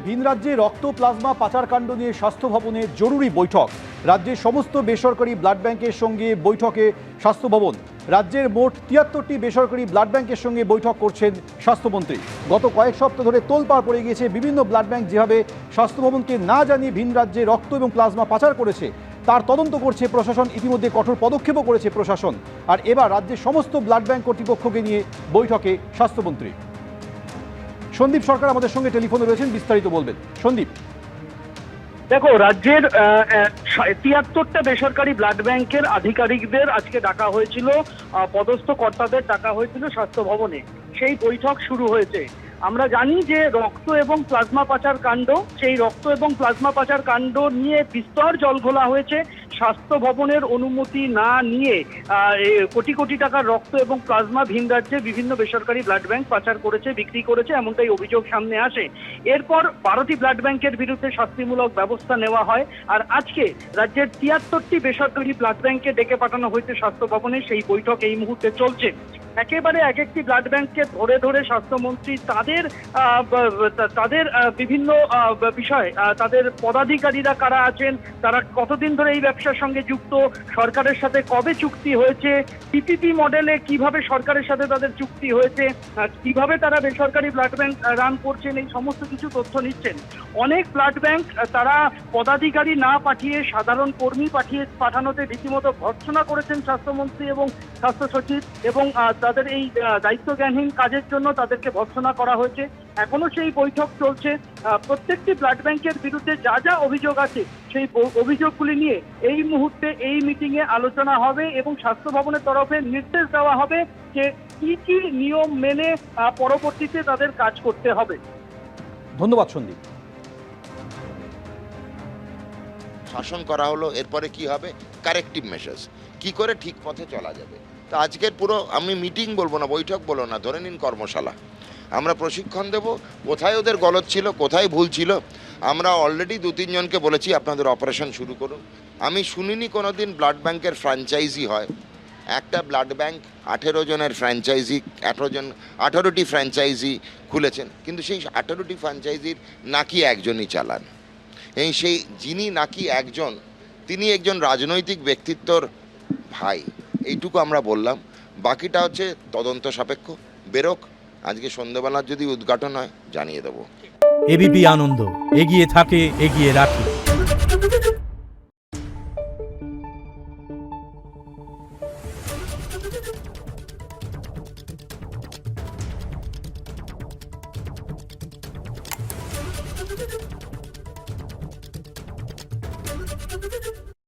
ভিন রাজ্যে রক্ত প্লাজমা পাচারকাণ্ড নিয়ে স্বাস্থ্য ভবনে জরুরি বৈঠক। রাজ্যের সমস্ত বেসরকারি ব্লাড ব্যাংকের সঙ্গে বৈঠকে স্বাস্থ্য ভবন। রাজ্যের মোট ৭৩টি বেসরকারি ব্লাড ব্যাংকের সঙ্গে বৈঠক করছেন স্বাস্থ্যমন্ত্রী। গত কয়েক সপ্তাহ ধরে তোলপাড় পড়ে গিয়েছে বিভিন্ন ব্লাড ব্যাংক যেভাবে স্বাস্থ্য ভবনকে না জানিয়ে ভিন রাজ্যে রক্ত এবং প্লাজমা পাচার করেছে তার তদন্ত করছে প্রশাসন। ইতিমধ্যে কঠোর পদক্ষেপও করেছে প্রশাসন। আর এবার রাজ্যের সমস্ত ব্লাড ব্যাংক কর্তৃপক্ষকে নিয়ে বৈঠকে স্বাস্থ্যমন্ত্রী। সন্দীপ সরকার আমাদের সঙ্গে টেলিফোনে রয়েছেন, বিস্তারিত বলবেন। সন্দীপ, দেখো, রাজ্যের ৭৩টা বেসরকারি ব্লাড ব্যাংকের আধিকারিকদের আজকে ডাকা হয়েছিল, পদস্থ কর্তাদের ডাকা হয়েছিল স্বাস্থ্য ভবনে। সেই বৈঠক শুরু হয়েছে। আমরা জানি যে রক্ত এবং প্লাজমা পাচার কাণ্ড, সেই রক্ত এবং প্লাজমা পাচার কাণ্ড নিয়ে বিস্তর জল ঘোলা হয়েছে। স্বাস্থ্য ভবনের অনুমতি না নিয়ে কোটি কোটি টাকার রক্ত এবং প্লাজমা ভিন রাজ্যে বিভিন্ন বেসরকারি ব্লাড ব্যাংক পাচার করেছে, বিক্রি করেছে, এমনটাই অভিযোগ সামনে আসে। এরপর ১২টি ব্লাড ব্যাংকের বিরুদ্ধে শাস্তিমূলক ব্যবস্থা নেওয়া হয়। আর আজকে রাজ্যের ৭৩টি বেসরকারি ব্লাড ব্যাংকে ডেকে পাঠানো হয়েছে স্বাস্থ্য ভবনে। সেই বৈঠক এই মুহূর্তে চলছে। একেবারে এক একটি ব্লাড ব্যাংককে ধরে ধরে স্বাস্থ্যমন্ত্রী তাদের বিভিন্ন বিষয়, তাদের পদাধিকারীরা কারা আছেন, তারা কতদিন ধরে এই ব্যবসার সঙ্গে যুক্ত, সরকারের সাথে কবে চুক্তি হয়েছে, পিপিপি মডেলে কিভাবে সরকারের সাথে তাদের চুক্তি হয়েছে, কিভাবে তারা বেসরকারি ব্লাড ব্যাংক রান করছেন, এই সমস্ত কিছু তথ্য নিচ্ছেন। অনেক ব্লাড ব্যাংক তারা পদাধিকারী না পাঠিয়ে সাধারণ কর্মী পাঠানোতে রীতিমতো ভর্ৎসনা করেছেন স্বাস্থ্যমন্ত্রী এবং স্বাস্থ্য সচিব, এবং তাদের এই দায়িত্বজ্ঞানহীন কাজের জন্য তাদেরকে ভর্ৎসনা করা হয়েছে। এখনো সেই বৈঠক চলছে। প্রত্যেকটি ব্লাড ব্যাংকের বিরুদ্ধে যা যা অভিযোগ আছে সেই অভিযোগগুলি নিয়ে এই মুহূর্তে এই মিটিংয়ে আলোচনা হবে এবং স্বাস্থ্য ভবনের তরফে নির্দেশ দেওয়া হবে যে কি কি নিয়ম মেনে পরবর্তীতে তাদের কাজ করতে হবে। ধন্যবাদ সন্দীপ। শাসন করা হলো, এরপরে কি হবে? কারেক্টিভ মেজার্স, কি করে ঠিক পথে চলা যাবে। তো আজকের পুরো আমি মিটিং বলবো না, বৈঠক বলবো না, ধরে নিন কর্মশালা। আমরা প্রশিক্ষণ দেব, কোথায় ওদের গলদ ছিল, কোথায় ভুল ছিল। আমরা অলরেডি ২-৩ জনকে বলেছি আপনাদের অপারেশন শুরু করুন। আমি শুনিনি কোনো দিন ব্লাড ব্যাংকের ফ্র্যাঞ্চাইজি হয়। একটা ব্লাড ব্যাংক ১৮ জনের ফ্র্যাঞ্চাইজি, ১৮টি ফ্র্যাঞ্চাইজি খুলেছেন, কিন্তু সেই ১৮টি ফ্র্যাঞ্চাইজির নাকি একজনই চালান। এই সেই যিনি নাকি একজন, তিনি একজন রাজনৈতিক ব্যক্তিত্বর ভাই। এইটুকু আমরা বললাম। বাকিটা হচ্ছে তদন্ত সাপেক্ষ। বেরোক, আজকে সন্ধ্যাবেলার যদি উদ্ঘাটন হয় জানিয়ে দেবো। এবিপি আনন্দ, এগিয়ে থাকে, এগিয়ে রাখে। Thank you.